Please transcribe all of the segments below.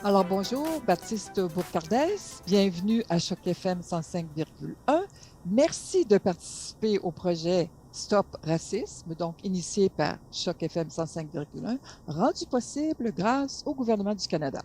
Alors bonjour, Baptiste Bourcardès, bienvenue à Choc FM 105,1. Merci de participer au projet Stop Racisme, donc initié par Choc FM 105,1, rendu possible grâce au gouvernement du Canada.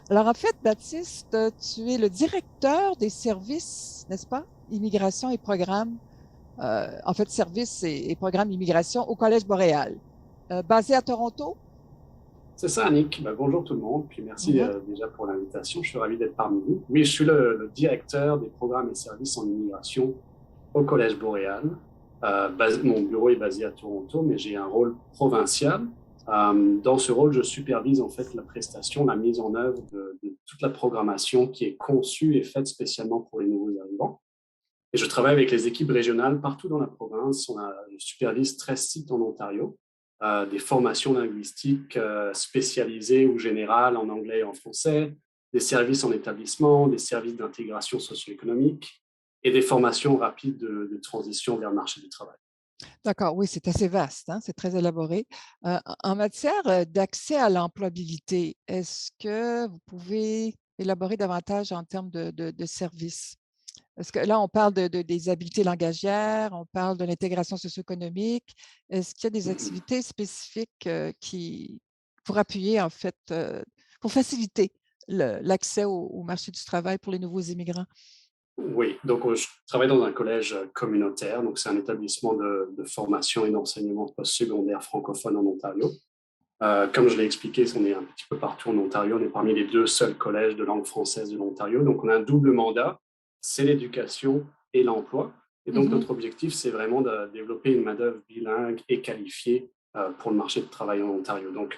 Alors en fait, Baptiste, tu es le directeur des services, n'est-ce pas? Immigration et programmes, en fait, services et programmes d'immigration au Collège Boréal, basé à Toronto. C'est ça, Annick. Bonjour tout le monde, puis merci Bonjour. déjà pour l'invitation. Je suis ravi d'être parmi vous. Oui, je suis le directeur des programmes et services en immigration au Collège Boréal. Mon bureau est basé à Toronto, mais j'ai un rôle provincial. Dans ce rôle, je supervise en fait la prestation, la mise en œuvre de toute la programmation qui est conçue et faite spécialement pour les nouveaux arrivants. Et je travaille avec les équipes régionales partout dans la province. Je supervise 13 sites en Ontario, des formations linguistiques spécialisées ou générales en anglais et en français, des services en établissement, des services d'intégration socio-économique et des formations rapides de transition vers le marché du travail. D'accord, oui, c'est assez vaste, hein, c'est très élaboré. En matière d'accès à l'employabilité, est-ce que vous pouvez élaborer davantage en termes de services? Parce que là, on parle des habiletés langagières, on parle de l'intégration socio-économique. Est-ce qu'il y a des activités spécifiques pour appuyer, en fait, pour faciliter l'accès au marché du travail pour les nouveaux immigrants? Oui, donc je travaille dans un collège communautaire, donc c'est un établissement de formation et d'enseignement postsecondaire francophone en Ontario. Comme je l'ai expliqué, on est un petit peu partout en Ontario. On est parmi les deux seuls collèges de langue française de l'Ontario. Donc, on a un double mandat, c'est l'éducation et l'emploi. Et donc, Mhm. notre objectif, c'est vraiment de développer une main-d'œuvre bilingue et qualifiée pour le marché de travail en Ontario. Donc,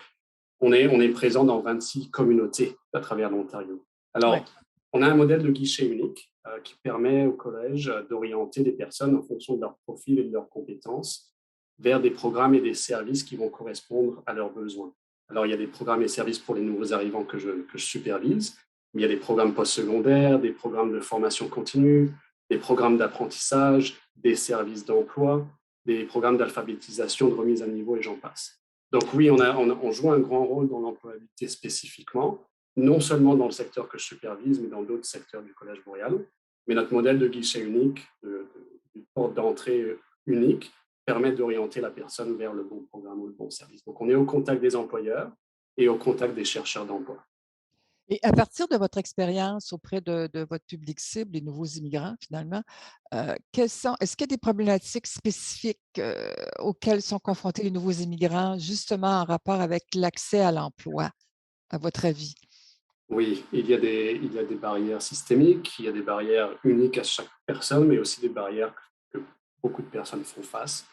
on est présent dans 26 communautés à travers l'Ontario. Ouais. Alors, on a un modèle de guichet unique qui permet au collège d'orienter les personnes en fonction de leur profil et de leurs compétences vers des programmes et des services qui vont correspondre à leurs besoins. Alors, il y a des programmes et services pour les nouveaux arrivants que je supervise, mais il y a des programmes postsecondaires, des programmes de formation continue, des programmes d'apprentissage, des services d'emploi, des programmes d'alphabétisation, de remise à niveau et j'en passe. Donc oui, on joue un grand rôle dans l'employabilité spécifiquement, non seulement dans le secteur que je supervise, mais dans d'autres secteurs du Collège Boréal. Mais notre modèle de guichet unique, de porte d'entrée unique, permet d'orienter la personne vers le bon programme ou le bon service. Donc, on est au contact des employeurs et au contact des chercheurs d'emploi. Et à partir de votre expérience auprès de votre public cible, les nouveaux immigrants, finalement, est-ce qu'il y a des problématiques spécifiques auxquelles sont confrontés les nouveaux immigrants, justement en rapport avec l'accès à l'emploi, à votre avis? Oui, il y a des barrières systémiques, il y a des barrières uniques à chaque personne, mais aussi des barrières que beaucoup de personnes font face.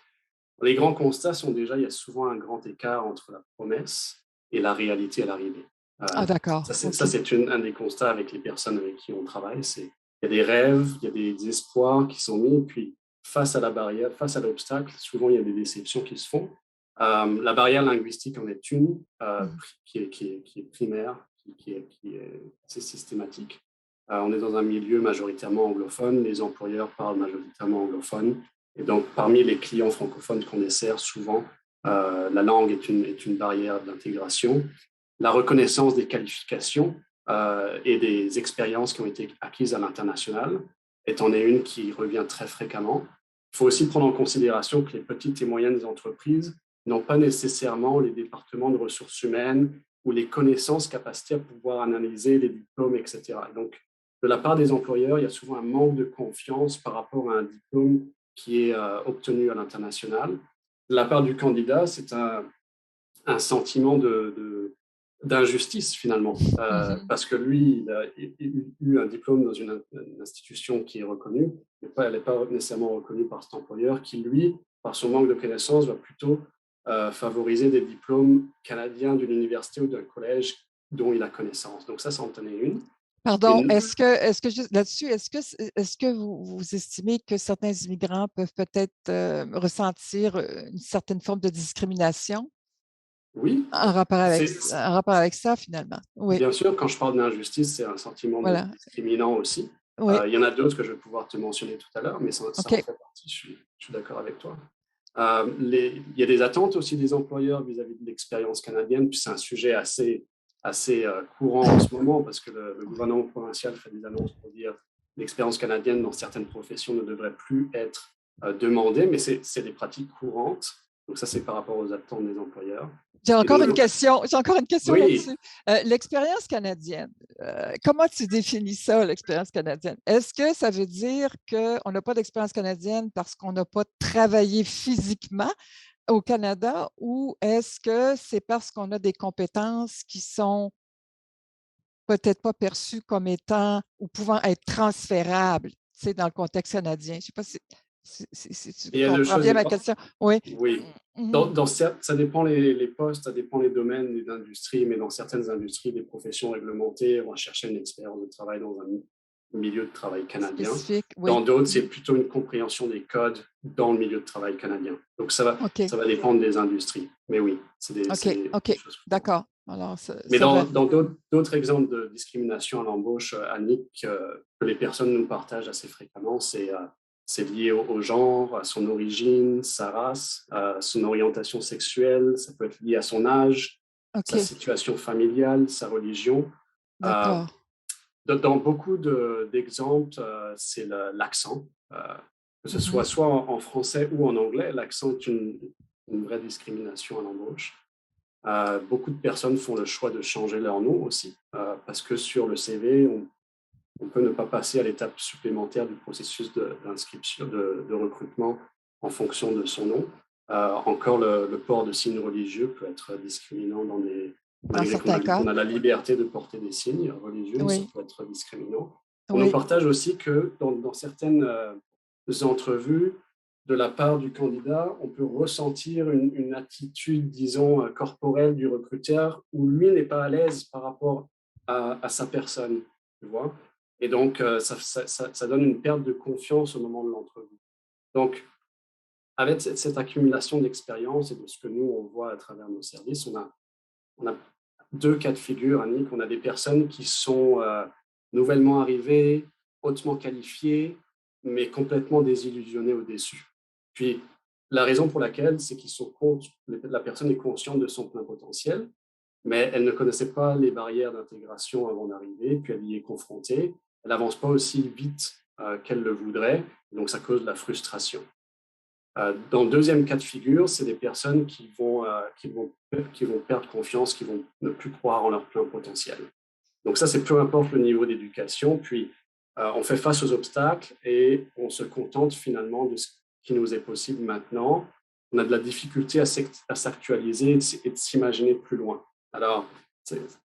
Les grands constats sont déjà, il y a souvent un grand écart entre la promesse et la réalité à l'arrivée. Ah, Euh, d'accord, ça, OK. c'est un des constats avec les personnes avec qui on travaille. Il y a des rêves, il y a des espoirs qui sont mis, puis face à la barrière, face à l'obstacle, souvent il y a des déceptions qui se font. La barrière linguistique en est une, Mhm. qui est primaire, qui est assez systématique. On est dans un milieu majoritairement anglophone, les employeurs parlent majoritairement anglophone, et donc parmi les clients francophones qu'on dessert, souvent, la langue est une barrière d'intégration. La reconnaissance des qualifications et des expériences qui ont été acquises à l'international en est une qui revient très fréquemment. Il faut aussi prendre en considération que les petites et moyennes entreprises n'ont pas nécessairement les départements de ressources humaines ou les connaissances, capacités à pouvoir analyser les diplômes, etc. Et donc, de la part des employeurs, il y a souvent un manque de confiance par rapport à un diplôme qui est obtenu à l'international. De la part du candidat, c'est un sentiment d'injustice finalement, Mhm. parce que lui, il a eu un diplôme dans une institution qui est reconnue, mais elle n'est pas nécessairement reconnue par cet employeur qui, lui, par son manque de connaissances, va plutôt favoriser des diplômes canadiens d'une université ou d'un collège dont il a connaissance. Donc ça, c'en tenait une. Pardon, Et est-ce que juste là-dessus, est-ce que vous estimez que certains immigrants peuvent peut-être ressentir une certaine forme de discrimination oui, en rapport avec ça, finalement? Oui, bien sûr, quand je parle d'injustice, c'est un sentiment de voilà. discriminant aussi. Oui, Il y en a d'autres que je vais pouvoir te mentionner tout à l'heure, mais ça en OK. fait partie, je suis d'accord avec toi. Il y a des attentes aussi des employeurs vis-à-vis de l'expérience canadienne, puis c'est un sujet assez, assez courant en ce moment parce que le gouvernement provincial fait des annonces pour dire que l'expérience canadienne dans certaines professions ne devrait plus être demandée, mais c'est des pratiques courantes. Donc ça, c'est par rapport aux attentes des employeurs. J'ai Et encore donc, une question. J'ai encore une question oui, là-dessus. L'expérience canadienne, comment tu définis ça, l'expérience canadienne? Est-ce que ça veut dire qu'on n'a pas d'expérience canadienne parce qu'on n'a pas travaillé physiquement au Canada ou est-ce que c'est parce qu'on a des compétences qui sont peut-être pas perçues comme étant ou pouvant être transférables, tu sais, dans le contexte canadien? Je ne sais pas si tu il y a deux comprends choses. bien ma question. Oui. Oui. Mhm. Ça dépend les postes, ça dépend les domaines, les industries, mais dans certaines industries, les professions réglementées vont chercher une expérience de travail dans un milieu de travail canadien. Spécifique, Dans oui. d'autres, c'est plutôt une compréhension des codes dans le milieu de travail canadien. Donc, OK. ça va dépendre des industries. Mais oui, OK, des OK, choses courantes. d'accord. Alors, Mais ça va. dans d'autres exemples de discrimination à l'embauche, Annick, que les personnes nous partagent assez fréquemment, c'est lié au genre, à son origine, sa race, à son orientation sexuelle, ça peut être lié à son âge, sa OK, situation familiale, sa religion. Euh, d'accord. dans beaucoup d'exemples, c'est l'accent, que ce Mhm. soit en français ou en anglais, l'accent est une vraie discrimination à l'embauche. Beaucoup de personnes font le choix de changer leur nom aussi, parce que sur le CV, on peut ne pas passer à l'étape supplémentaire du processus d'inscription, de recrutement en fonction de son nom. Encore, le port de signes religieux peut être discriminant Dans malgré qu'on certains cas, a la liberté de porter des signes religieux, mais ça oui, peut être discriminant. On nous oui. partage aussi que dans certaines entrevues, de la part du candidat, on peut ressentir une attitude, disons, corporelle du recruteur où lui n'est pas à l'aise par rapport à sa personne, tu vois. Et donc, ça donne une perte de confiance au moment de l'entrevue. Donc, avec cette accumulation d'expérience et de ce que nous, on voit à travers nos services, on a deux cas de figure, Annick. On a des personnes qui sont nouvellement arrivées, hautement qualifiées, mais complètement désillusionnées ou déçues. Puis, la raison pour laquelle, c'est la personne est consciente de son plein potentiel, mais elle ne connaissait pas les barrières d'intégration avant d'arriver, puis elle y est confrontée. Elle n'avance pas aussi vite qu'elle le voudrait, donc ça cause de la frustration. Dans le deuxième cas de figure, c'est des personnes qui vont perdre confiance, qui vont ne plus croire en leur plein potentiel. Donc ça, c'est peu importe le niveau d'éducation, puis on fait face aux obstacles et on se contente finalement de ce qui nous est possible maintenant. On a de la difficulté à s'actualiser et de s'imaginer plus loin. Alors,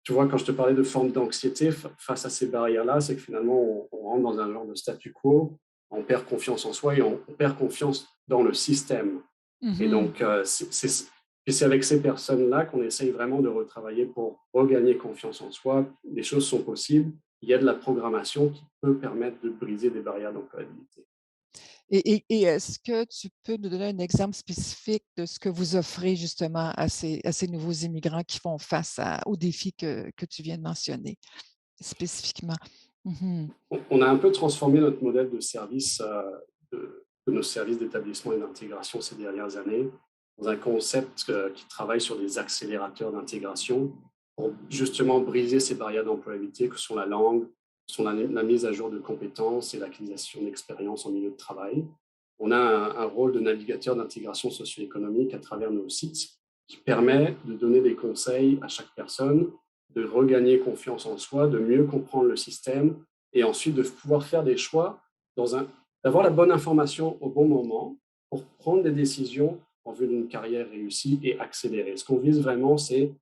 tu vois, quand je te parlais de forme d'anxiété face à ces barrières-là, c'est que finalement, on rentre dans un genre de statu quo, on perd confiance en soi et on perd confiance dans le système. Et Mhm. donc, c'est avec ces personnes-là qu'on essaye vraiment de retravailler pour regagner confiance en soi. Les choses sont possibles. Il y a de la programmation qui peut permettre de briser des barrières d'employabilité. Et est-ce que tu peux nous donner un exemple spécifique de ce que vous offrez justement à ces nouveaux immigrants qui font face aux défis que tu viens de mentionner spécifiquement? Mhm. On a un peu transformé notre modèle de service, de nos services d'établissement et d'intégration ces dernières années, dans un concept qui travaille sur des accélérateurs d'intégration pour justement briser ces barrières d'employabilité que sont la langue, sont la mise à jour de compétences et l'acquisition d'expérience en milieu de travail. On a un rôle de navigateur d'intégration socio-économique à travers nos sites qui permet de donner des conseils à chaque personne, de regagner confiance en soi, de mieux comprendre le système et ensuite de pouvoir faire des choix, d'avoir la bonne information au bon moment pour prendre des décisions en vue d'une carrière réussie et accélérer. Ce qu'on vise vraiment, c'est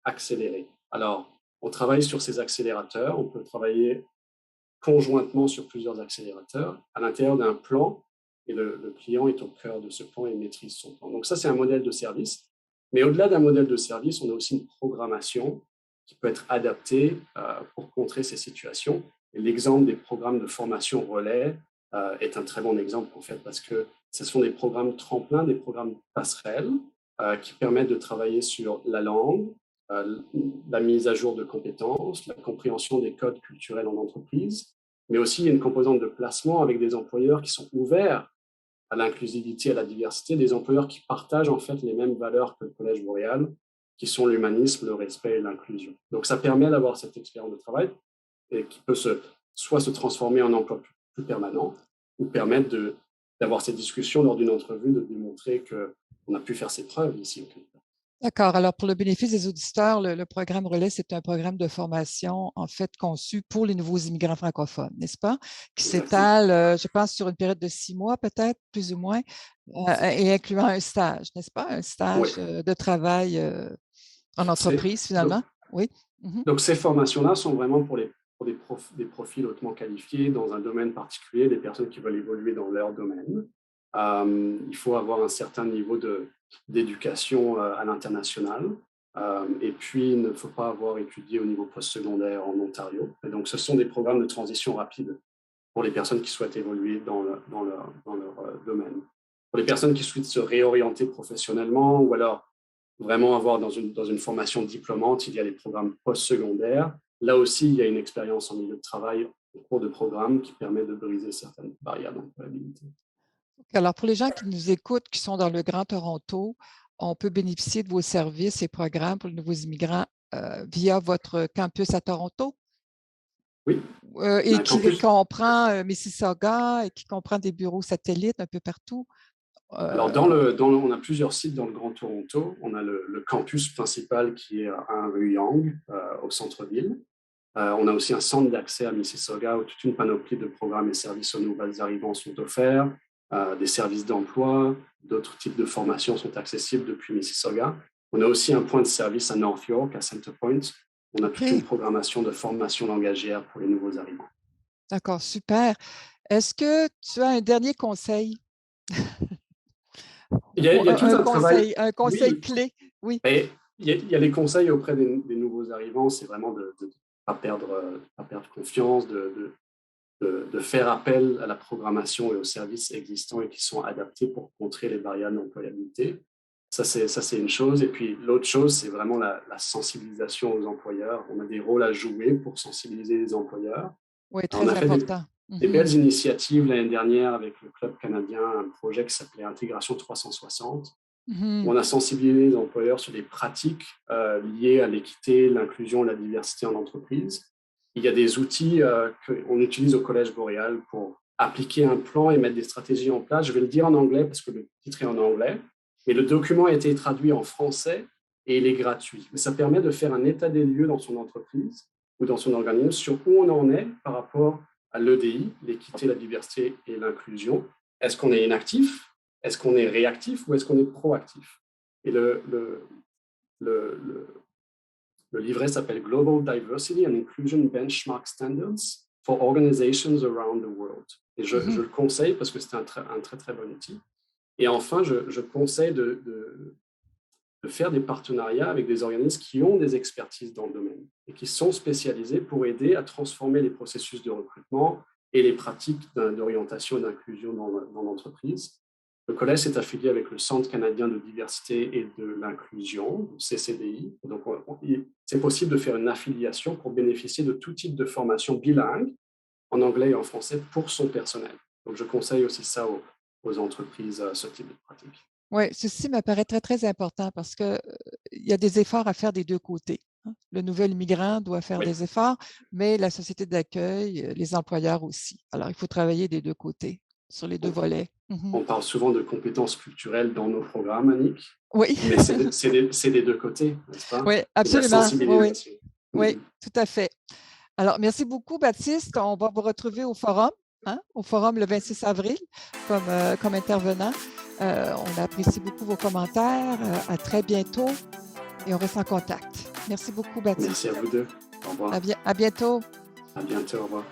accélérer. Alors, on travaille sur ces accélérateurs, on peut travailler conjointement sur plusieurs accélérateurs à l'intérieur d'un plan et le client est au cœur de ce plan et maîtrise son plan. Donc ça, c'est un modèle de service. Mais au-delà d'un modèle de service, on a aussi une programmation qui peut être adaptée pour contrer ces situations. Et l'exemple des programmes de formation relais est un très bon exemple en fait parce que ce sont des programmes tremplins, des programmes passerelles qui permettent de travailler sur la langue, la mise à jour de compétences, la compréhension des codes culturels en entreprise, mais aussi il y a une composante de placement avec des employeurs qui sont ouverts à l'inclusivité, à la diversité, des employeurs qui partagent en fait les mêmes valeurs que le Collège Boréal, qui sont l'humanisme, le respect et l'inclusion. Donc, ça permet d'avoir cette expérience de travail et qui peut soit se transformer en emploi plus permanent ou permettre d'avoir cette discussion lors d'une entrevue, de démontrer qu'on a pu faire ses preuves ici au Canada. D'accord. Alors, pour le bénéfice des auditeurs, le programme Relais, c'est un programme de formation, en fait, conçu pour les nouveaux immigrants francophones, n'est-ce pas? Qui s'étale, je pense, sur une période de 6 mois, peut-être, plus ou moins, et incluant un stage, n'est-ce pas? Un stage de travail en entreprise, finalement. Oui. Donc, ces formations-là sont vraiment pour des profils hautement qualifiés dans un domaine particulier, des personnes qui veulent évoluer dans leur domaine. Il faut avoir un certain niveau d'éducation à l'international. Et puis, il ne faut pas avoir étudié au niveau postsecondaire en Ontario. Et donc, ce sont des programmes de transition rapide pour les personnes qui souhaitent évoluer dans leur domaine. Pour les personnes qui souhaitent se réorienter professionnellement ou alors vraiment avoir dans une formation diplômante, il y a les programmes postsecondaires. Là aussi, il y a une expérience en milieu de travail au cours de programme qui permet de briser certaines barrières d'employabilité. Alors, pour les gens qui nous écoutent, qui sont dans le Grand Toronto, on peut bénéficier de vos services et programmes pour les nouveaux immigrants via votre campus à Toronto? Oui. Et qui comprend Mississauga et qui comprend des bureaux satellites un peu partout. Alors, on a plusieurs sites dans le Grand Toronto. On a le campus principal qui est à rue Yonge, au centre-ville. On a aussi un centre d'accès à Mississauga où toute une panoplie de programmes et services aux nouvelles arrivants sont offerts. Des services d'emploi, d'autres types de formations sont accessibles depuis Mississauga. On a aussi un point de service à North York, à Centrepoint. On a toute une programmation de formation langagière pour les nouveaux arrivants. D'accord, super. Est-ce que tu as un dernier conseil? Il y a tout un travail. Un conseil clé, oui. Mais il y a les conseils auprès des nouveaux arrivants, c'est vraiment de ne pas perdre confiance, de faire appel à la programmation et aux services existants et qui sont adaptés pour contrer les barrières d'employabilité. Ça, c'est une chose. Et puis, l'autre chose, c'est vraiment la sensibilisation aux employeurs. On a des rôles à jouer pour sensibiliser les employeurs. Oui, très important. Des belles initiatives l'année dernière avec le Club canadien, un projet qui s'appelait Intégration 360. Où on a sensibilisé les employeurs sur des pratiques liées à l'équité, l'inclusion et la diversité en entreprise. Il y a des outils qu'on utilise au Collège Boréal pour appliquer un plan et mettre des stratégies en place. Je vais le dire en anglais parce que le titre est en anglais, mais le document a été traduit en français et il est gratuit. Mais ça permet de faire un état des lieux dans son entreprise ou dans son organisme sur où on en est par rapport à l'EDI, l'équité, la diversité et l'inclusion. Est-ce qu'on est inactif? Est-ce qu'on est réactif ou est-ce qu'on est proactif? Et le livret s'appelle Global Diversity and Inclusion Benchmark Standards for Organizations Around the World. Et je le conseille parce que c'est un très, très bon outil. Et enfin, je conseille de faire des partenariats avec des organismes qui ont des expertises dans le domaine et qui sont spécialisés pour aider à transformer les processus de recrutement et les pratiques d'orientation et d'inclusion dans l'entreprise. Le collège est affilié avec le Centre canadien de diversité et de l'inclusion, le CCDI. Donc, c'est possible de faire une affiliation pour bénéficier de tout type de formation bilingue, en anglais et en français, pour son personnel. Donc, je conseille aussi ça aux entreprises, ce type de pratique. Oui, ceci me paraît très, très important parce qu'il y a des efforts à faire des deux côtés. Le nouvel immigrant doit faire des efforts, mais la société d'accueil, les employeurs aussi. Alors, il faut travailler des deux côtés, sur les deux volets. On parle souvent de compétences culturelles dans nos programmes, Annick. Oui. Mais c'est des deux côtés, n'est-ce pas? Oui, absolument. Oui, tout à fait. Alors, merci beaucoup, Baptiste. On va vous retrouver au forum, au forum le 26 avril comme intervenant. On apprécie beaucoup vos commentaires. À très bientôt et on reste en contact. Merci beaucoup, Baptiste. Merci à vous deux. Au revoir. À bientôt. À bientôt, au revoir.